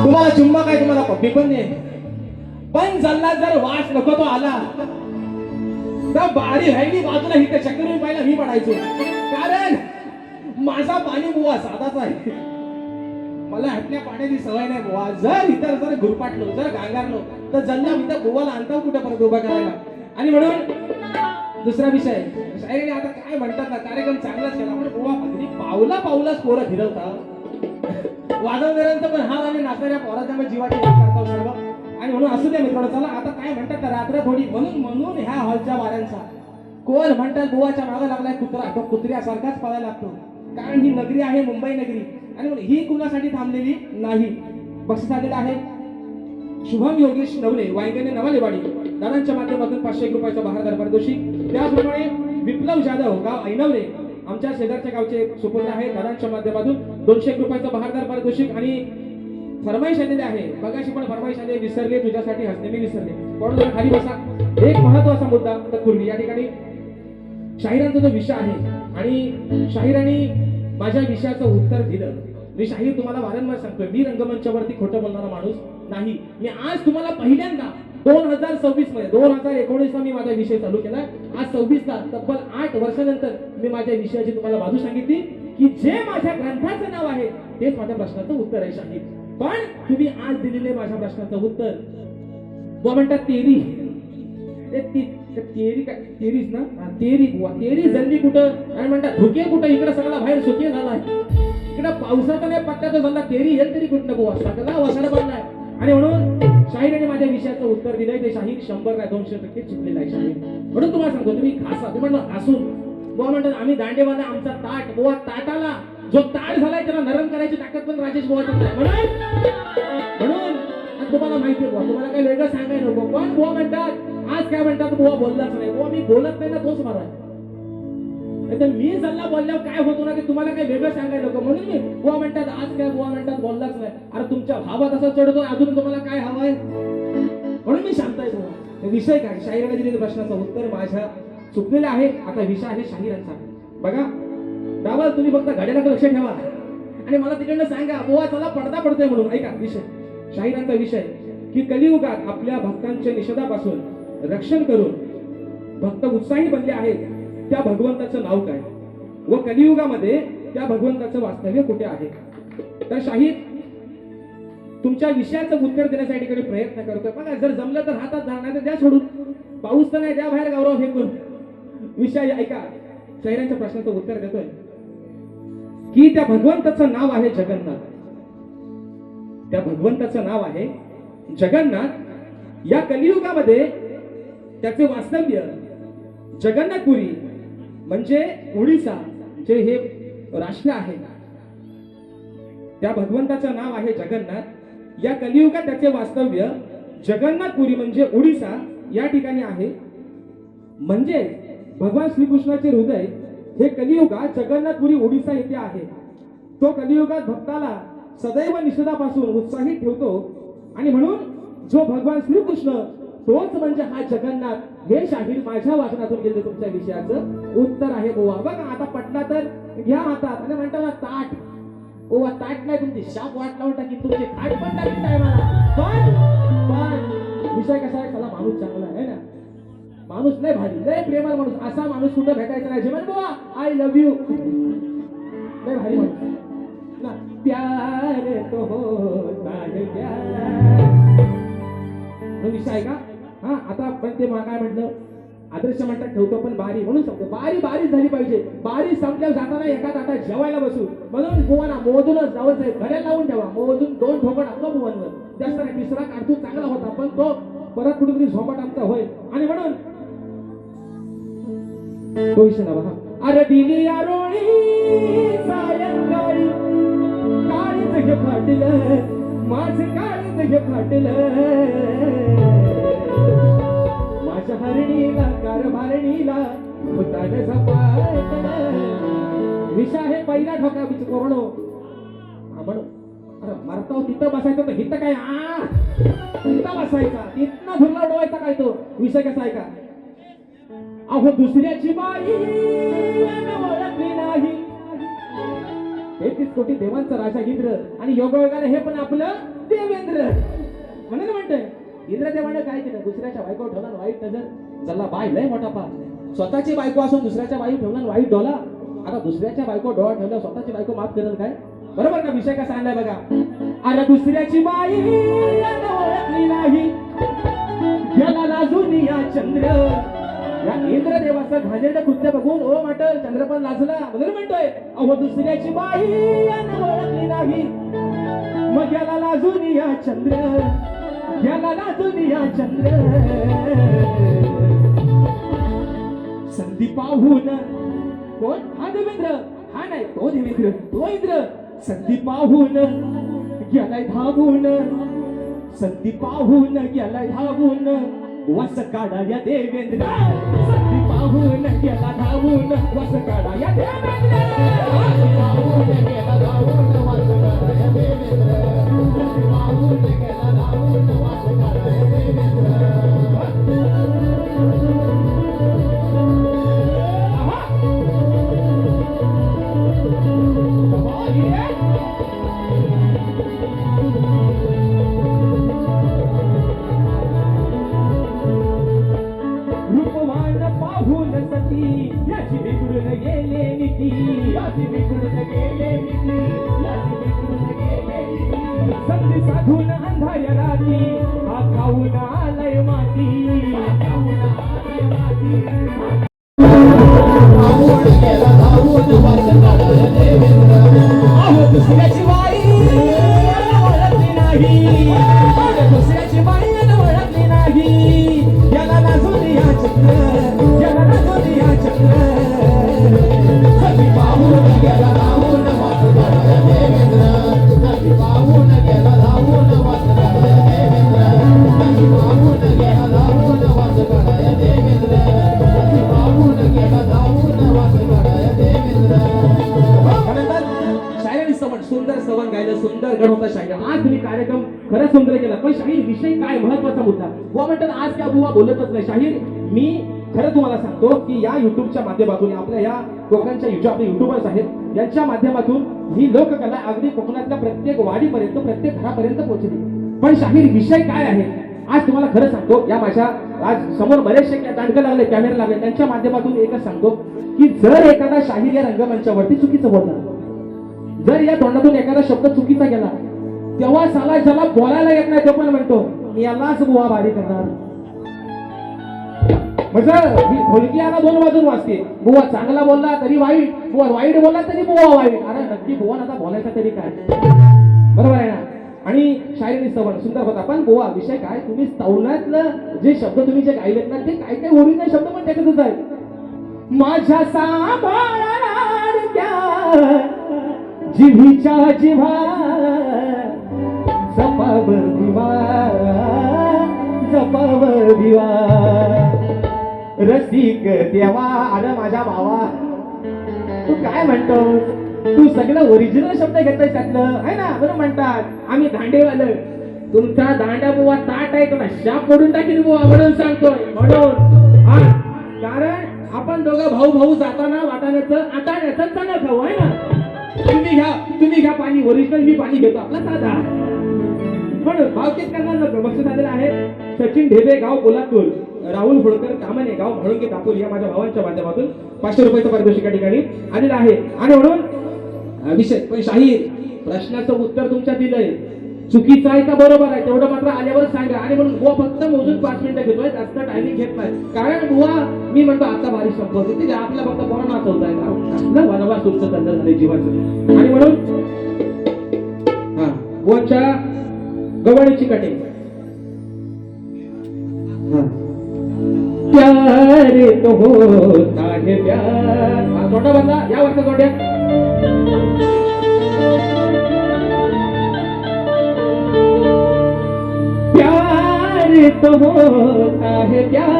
तुम्हाला चुंबक आहे, तुम्हाला पप्पी पण नाही, पण जल्ला जर वास नको तो आला तर बारी व्हायली बाजूला इथे चक्कर पाहिला मी पडायचो. कारण माझा पाणी बुवा साधाच आहे, मला ह्यातल्या पाण्याची सवय नाही बुवा. जर इतर जर गुरपाटलो, जर गांगारलो तर जल्ला इथं बुवाला आणता कुठं परत उभा करायला. आणि म्हणून दुसरा विषय शायरीने आता काय म्हणतात ना, कार्यक्रम चांगलाच केला पण बुवा अगदी पावला पावलाच पोरं फिरवता. वाजवणाऱ्यांचं पण हाल आणि नाचणाऱ्या पोराच्या मग जीवाची करता सर्व. आणि म्हणून असू द्या मित्रांनो, चला आता काय म्हणतात ना, रात्र थोडी म्हणून ह्या हॉलच्या वाऱ्यांचा कोण म्हणतात बुवाच्या मागे लागलाय कुत्रा, तो कुत्र्यासारखाच पळायला लागतो. कारण ही नगरी आहे मुंबई नगरी, आणि म्हणून ही कुणासाठी थांबलेली नाही. बक्षीस आलेलं आहे शुभम योगेश नवले, वायगणे नवालेवाडी, दादांच्या माध्यमातून 500 रुपयाचा बहारदार पारितोषिक. त्याचप्रमाणे विप्लव जाधव, गाव ऐनवरे, आमच्या शेजारच्या गावचे सुपुत्र आहे, दादांच्या माध्यमातून 200 रुपयाचा बहारदार पारितोषिक. आणि फरमाईश आलेली आहे, बघाशी पण फरमाईश आले, विसरले तुझ्यासाठी हसणे मी विसरले. पण जरा खाली बसा. एक महत्वाचा मुद्दा तत्पूर्वी या ठिकाणी शाहिरांचा जो विषय आहे, आणि शाहिरांनी माझ्या विषयाचं उत्तर दिलं. मी शाहीर तुम्हाला वारंवार सांगतोय, मी रंगमंचावरती खोटं बोलणारा माणूस नाही. मी आज तुम्हाला पहिल्यांदा 2026 मध्ये, 2019 ला मी माझा विषय चालू केला, आज 26 ला तब्बल 8 वर्षानंतर मी माझ्या विषयाची तुम्हाला बाजू सांगितली की जे माझ्या ग्रंथाचं नाव आहे तेच माझ्या प्रश्नाचं उत्तर आहे शाहीर. पण तुम्ही आज दिलेले माझ्या प्रश्नाचं उत्तर बुवा म्हणतात तेरी, तेरी काय तेरीच ना, तेरी बुवा, तेरी जल्ली कुठं, आणि म्हणतात धुके कुठं, इकडे सगळा बाहेर सुके झालाय, इकडे पावसाचा नाही पत्त्याचा झाला, तेरी हेल तरी कुठं बुवा, सगळा वसाड बनलाय. आणि म्हणून शाहिराने माझ्या विषयाचं उत्तर दिलंय, ते शाहीर 100 काय 200% चुकलेला आहे शाहीर. म्हणून तुम्हाला सांगतो, तुम्ही खासा तुम्ही म्हणता घासून बुवा म्हणतात आम्ही दांडेवाला, आमचा ताट बुवा, ताटाला जो ताट झालाय त्याला नरम करायची ताकद पण राजेश बुवाचा नाही. म्हणून तुम्हाला माहिती आहे बुवा, तुम्हाला काही वेगळं सांगायला नको. पण बुवा म्हणतात आज काय म्हणतात, बुवा बोललाच नाही, बुवा मी बोलत नाही ना तोच मारा. मी जल्ला बोलल्यावर काय होतो ना, की तुम्हाला काही वेगळं सांगायला नको. म्हणून मी बुवा म्हणतात आज काय, बुवा म्हणतात बोललाच नाही. अरे तुमच्या भावात असं चढतो, अजून तुम्हाला काय हवंय, म्हणून मी शांत आहे बुवा. विषय काय, शाहिराने दिलेल्या प्रश्नाचं उत्तर माझ्या चुकलेलं आहे. आता विषय आहे शाहिरांचा. बघा डावल, तुम्ही फक्त घड्याळाकडे लक्ष ठेवा आणि मला तिकडनं सांगा बुवा चला पडदा पडतोय म्हणून. ऐका विषय, शाहिरांचा विषय की कलियुगात आपल्या भक्तांच्या निषेधापासून रक्षण करून भक्त उत्साही बनले आहेत, त्या भगवंताचं नाव काय व कलियुगामध्ये त्या भगवंताचं वास्तव्य कुठे आहे. तर शाहीर तुमच्या विषयाचं उत्तर देण्यासाठी कडे प्रयत्न करतोय. बघा जर जमलं तर हातात धरणार तर द्या सोडून, पाऊस तर नाही द्या बाहेर गौरव फेकून. विषय ऐका, शाहिरांच्या प्रश्नाचं उत्तर देतोय की त्या भगवंताचं नाव आहे जगन्नाथ. त्या भगवंताचं नाव आहे जगन्नाथ. या कलियुगामध्ये त्याचे वास्तव्य जगन्नाथपुरी म्हणजे ओडिसा जे हे राष्ट्र आहे, त्या भगवंताचं नाव आहे जगन्नाथ. या कलियुगात त्याचे वास्तव्य जगन्नाथपुरी म्हणजे ओडिसा या ठिकाणी आहे. म्हणजे भगवान श्रीकृष्णाचे हृदय हे कलियुगात जगन्नाथपुरी ओडिसा येथे आहे. तो कलियुगात भक्ताला सदैव निषेधापासून उत्साहित ठेवतो. आणि म्हणून जो भगवान श्रीकृष्ण तोच म्हणजे हा जगन्नाथ. हे शाहीर माझ्या वाचनातून गेले तुमच्या विषयाचं उत्तर आहे बुवा. बघा आता पटला तर घ्या हातात आणि म्हणता ना ताट, ओवा ताट नाही तुमची शाप वाट लावून टाकी, तुमची ताट पण टाकी टायमाला. पण विषय कसा आहे, चला माणूस चांगला आहे ना, माणूस लय भारी, लय प्रेमळ माणूस, असा माणूस कुठं भेटायचा नाही. जेवण बुवा आय लव्ह यू, लय भारी माणूस ना, प्यार तो होता है प्यार. विषय आहे का. हा आता पण ते मला काय म्हटलं, आदर्श म्हणतात ठेवतो पण बारी, म्हणून सांगतो बारी बारीच झाली पाहिजे. बारी संपल्यावर जाताना एका ताटात जेवायला बसू, म्हणून बुवाना मोजूनच जावंच आहे. घड्याळ लावून ठेवा, मोजून 2 ठोकट आपला बुवांवर, जास्त नाही. तिसरा काढतो चांगला होता पण तो परत कुठेतरी झोपाट आमचा होईल. आणि म्हणून तो विषय ना बघा, अरे दिली आरोळी सायंकाळी काळीच घे फाटलं, माझे काळीच घे फाटलं, माझ्या हरणीला कारभारणीला भूतान झपाटलं. विषय आहे पहिला ठोका बिच कोरणो म्हणून. अरे मरताव तिथं बसायचं तर हिथं काय तिथं बसायचा, तिथनं धुरला उडवायचा काय. तो विषय कसा आहे का, अहो दुसऱ्याची बाई ओळखली नाही. 33 कोटी देवांचा राजा इंद्र आणि योगायोगाने हे पण आपलं देवेंद्र म्हणून म्हणतोय इंद्रदेवाने काय केलं दुसऱ्याच्या बायको ठेवला वाईट नजर चला बाय लय मोठा पाप स्वतःची बायको असून दुसऱ्याच्या बाई ठेवला वाईट डोला आता दुसऱ्याच्या बायको डोळा ठेवला स्वतःची बायको माफ करेल काय बरोबर का विषय कसा आणलाय बघा अरे दुसऱ्याची बाई ओळखली नाही गेला लाजून या चंद्र या इंद्रदेवाचं घाणेरडं कृत्य बघून ओ म्हटल चंद्र पण लाजला म्हणून म्हणतोय अहो दुसऱ्याची बाई ओळखली नाही मग याला लाजून या चंद्र याला लाजून या चंद्र संधी पाहून कोण हा देवेंद्र हा नाही तो देवेंद्र तो इंद्र संधी पाहून गेलाय धावून संधी पाहून गेलाय धावून वस काढा या देवेंद्र संधी पाहून गेला धावून वस काढा या देवेंद्र पाहून गेला धावून वस काढा या देवेंद्र पाहून गेला धावून वस काढा या देवेंद्र संधी साधून अंधाऱ्या राती हा खाऊन आलय माती दुसऱ्याची बाई ओळखली नाही दुसऱ्याची बाई ओळखली नाही याला लाजून या चक्र याला लाजून या चक्र संधी पाहून गेला धावून वास काढा देवेंद्र संधी पाहून गेला धावून वास काढा देवेंद्र संधी पाहून गेला धावून वास काढा देवेंद्र संधी पाहून गेला धावून वास काढा देवेंद्र शायरांनी सुंदर सवन गायलं सुंदर गण होता शायर आज तुम्ही कार्यक्रम खरं सुंदर केला पण शाहीर विषय काय महत्वाचा मुद्दा बुवा म्हणतात आज त्या बुवा बोलतच नाही शाहीर मी खरं तुम्हाला सांगतो की या युट्यूबच्या माध्यमातून आपल्या या कोकणच्या आपले युट्यूबर्स आहेत यांच्या माध्यमातून ही लोककला अगदी कोकणातल्या प्रत्येक वाडीपर्यंत प्रत्येक घरापर्यंत पोहोचली पण शाहीर विषय काय आहे आज तुम्हाला खरं सांगतो या माझ्या आज समोर बरेचसे दांडकं लागले कॅमेरा लागले त्यांच्या माध्यमातून एकच सांगतो की जर एखादा शाहीर या रंगमंचावरती चुकीचं बोलला जर या तोंडातून एखादा शब्द चुकीचा गेला तेव्हा साला ज्याला बोलायला येत नाही तो पण म्हणतो मी यालाच बुवा भारी करणार म्हणजे ढोलकी याला दोन वाजून वाजते बुवा चांगला बोलला तरी वाईट बुवा वाईट बोलला तरी बुवा वाईट अरे नक्की बुवा आता बोलायचा तरी काय बरोबर आहे ना आणि शायरी सवण सुंदर होता पण बुवा विषय काय तुम्ही तवनातलं जे शब्द तुम्ही जे गायलेत ना ते काय काय ओरिजिनल शब्द पण त्याच्यातच आहेत माझ्या साबाळ्या जिव्हीच्या जिव्हा जपाव दिवा रसिक देवा अरे माझ्या भावा तू काय म्हणतोस तू सगळं ओरिजिनल शब्द घेतोय त्यातलं आहे ना बरं म्हणतात आम्ही दांडेवालं तुमचा दांडा बुवा ताट आहे तुला शाप पडून टाकील बुवा म्हणून सांगतोय म्हणून कारण आपण दोघं भाऊ भाऊ जाताना वाटाण्याचं आटाण्याचं चणा खाऊ आहे ना तुम्ही घ्या पाणी ओरिजिनल मी पाणी घेतो आपला साधा पण भावकीत करणार नको बक्षीस आलेलं आहे सचिन ढेबे गाव कोल्हापूर राहुल होळकर कामने गाव म्हणून दापोल या माझ्या भावांच्या माध्यमातून 500 रुपयाचं पारितोषिक या ठिकाणी आलेलं आहे आणि म्हणून विषय पण शाहीर प्रश्नाचं उत्तर तुमच्या दिलंय चुकीचं आहे का बरोबर आहे तेवढं मात्र आल्यावर सांगा आणि म्हणून बुवा फक्त मोजून 5 मिनिटं घेतोय जास्त टायमिंग घेत नाही कारण बुवा मी म्हणतो आता बारीक संपवते ते आपल्या फक्त बरं नाचवत आहे का वनवास तुमचं चाललं झालंय जीवाचं आणि म्हणून हा बुवाच्या गवळीची कटिंग प्यार तो होता है प्यार छोटा बंदा या वर्षा जोड्या प्यार तो होता है प्यार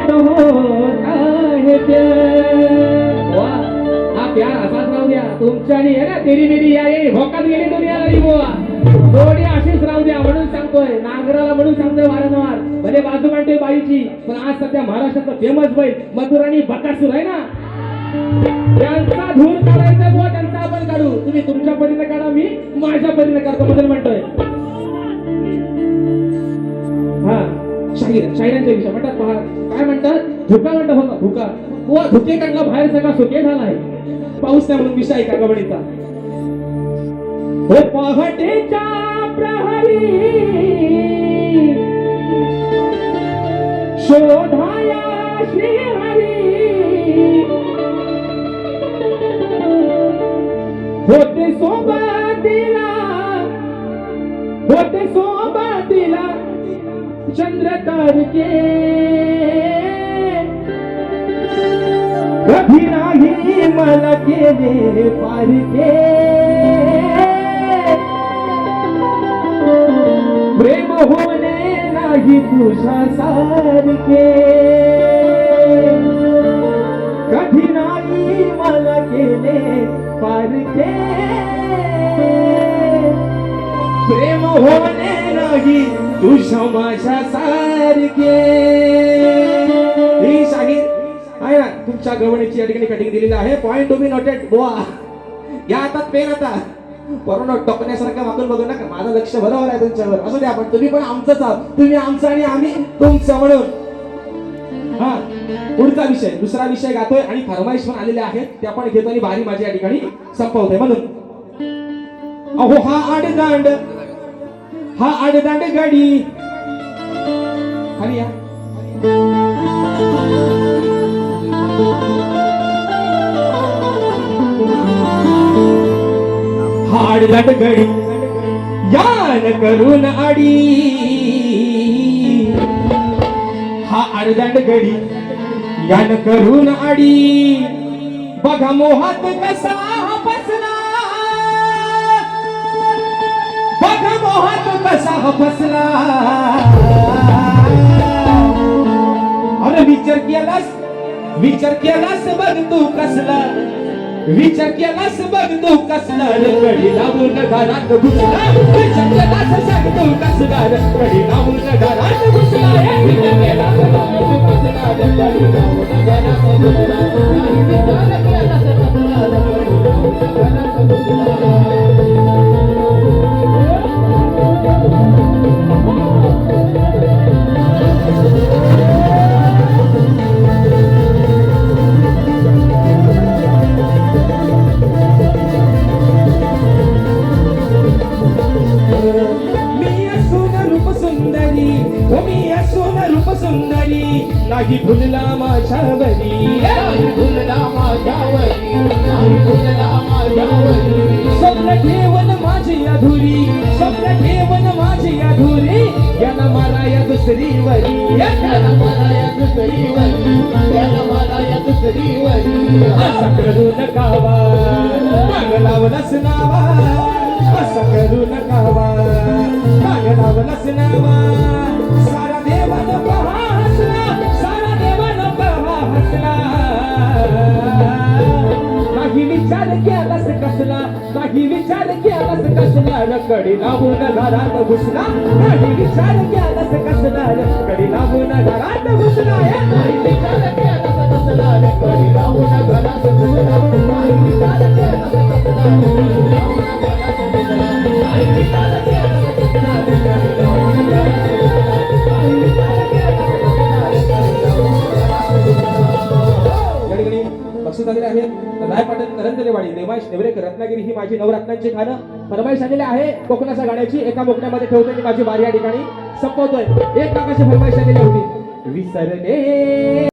तो होता है प्यार हा प्यार असाच राहू द्या तुमच्या आणि आहे ना तेरी मेरी या भोकात गेली दुनिया नाही बुवा दोन्ही अशीच राहू द्या म्हणून सांगतोय नागराला म्हणून सांगतोय वारंवार भले बाजू मांडतोय बाईची पण आज सध्या महाराष्ट्राचा फेमस बैल मथुर आणि बकासूर आहे ना त्यांचा धूर काढायचा बुवा, त्यांचा आपण काढू. तुम्ही तुमच्या परीने काढा, मी माझ्या परीने काढतो बद्दल म्हणतोय. हा शाहिरांच्या विषय म्हणतात पहा, काय म्हणतात, धुका म्हणतात बघा, धुका बुवा, धुके काढला बाहेर सगळा सुके झालाय. पाऊस नाही म्हणून विषय का गवडीचा. हो पहाटेच्या प्रहरी शोधाया श्रीहरी, होते सोबतीला, होते सोबतीला चंद्र तारके, कधी नाही मला केले पारखे, प्रेम होणे नाही तुझ्या सारखे, कधी नाही मला केले पारखे, प्रेम होणे नाही तुझ्या माझ्या सारखे. ही शाहीर आहे ना तुमच्या गवणीची या ठिकाणी कटिंग दिलेली आहे. पॉइंट टू बी नोटेड बुवा. या हातात पेन आता परवा टोकण्यासारखं वाकून बघू नका. माझं लक्ष बरोबर आहे तुमच्यावर. असू द्या, पण तुम्ही पण आमचंच आहात. तुम्ही आमचं आणि आम्ही तुमचं म्हणून. हा पुढचा विषय, दुसरा विषय गातोय आणि फरमाईश पण आलेले आहेत, त्या पण घेतो आणि बारी माझी या ठिकाणी संपवतोय. म्हणून अहो हा आडदांड, हा आडदांड गाडी खाली या. हा आडदांड गाडी यान करून आडी, हा आडदांड गडी यान करून आडी, बघा मोहात कसा फसला, बघा मोहात कसा फसला. अरे विचार केलास बघ तू कसला, विचार केलास बघ तू कसला, कडी लावून घरात घुसला, विचार केलास सांग तू कसला, कडी लावून घरात घुसला, विचार केलास बघ तू कसला, कडी लावून घरात घुसला, विचार केलास कसला, कडी लावून घरात घुसला. नाही भुलला माझ्यावरी, नाही भुलला माझ्यावरी, नाही भुलला माझ्यावरी, स्वप्न ठेवून माझी अधुरी, स्वप्न ठेवून माझी अधुरी, याला मला या दुसरीवरी, याला मला या दुसरीवरी, याला मला या दुसरीवरी. असं करू नका वा, माग लावलंच नावा, असं करू नका वा, माग लावलंच नावा. सारा देवान पहा हसला, सारा देवान पहा हसला, नाही विचार केलास कसला, नाही विचार केलास कसला, कडी लावून घरात घुसला, नाही विचार केलास कसला, कडी लावून घरात घुसला, नाही विचार केलास कसला, कडी लावून घरात घुसला, नाही विचार केलास कसला, कडी लावून घरात घुसला, नाही विचार केलास कसला, कडी लावून घरात घुसला, नाही विचार केलास कसला, कडी लावून घरात घुसला. या ठिकाणी बक्षीस आलेले आहे. राय पाटील करंजलेवाडी, देवाश नेवरेकर, रत्नागिरी ही माझी नवरत्नांची गाणं फरमाईश आलेली आहे कोकणाच्या गाण्याची. एका मोकण्यामध्ये ठेवतोय मी माझी बारी या ठिकाणी संपवतोय. एक काकाची फरमाईश आलेली होती, विसरले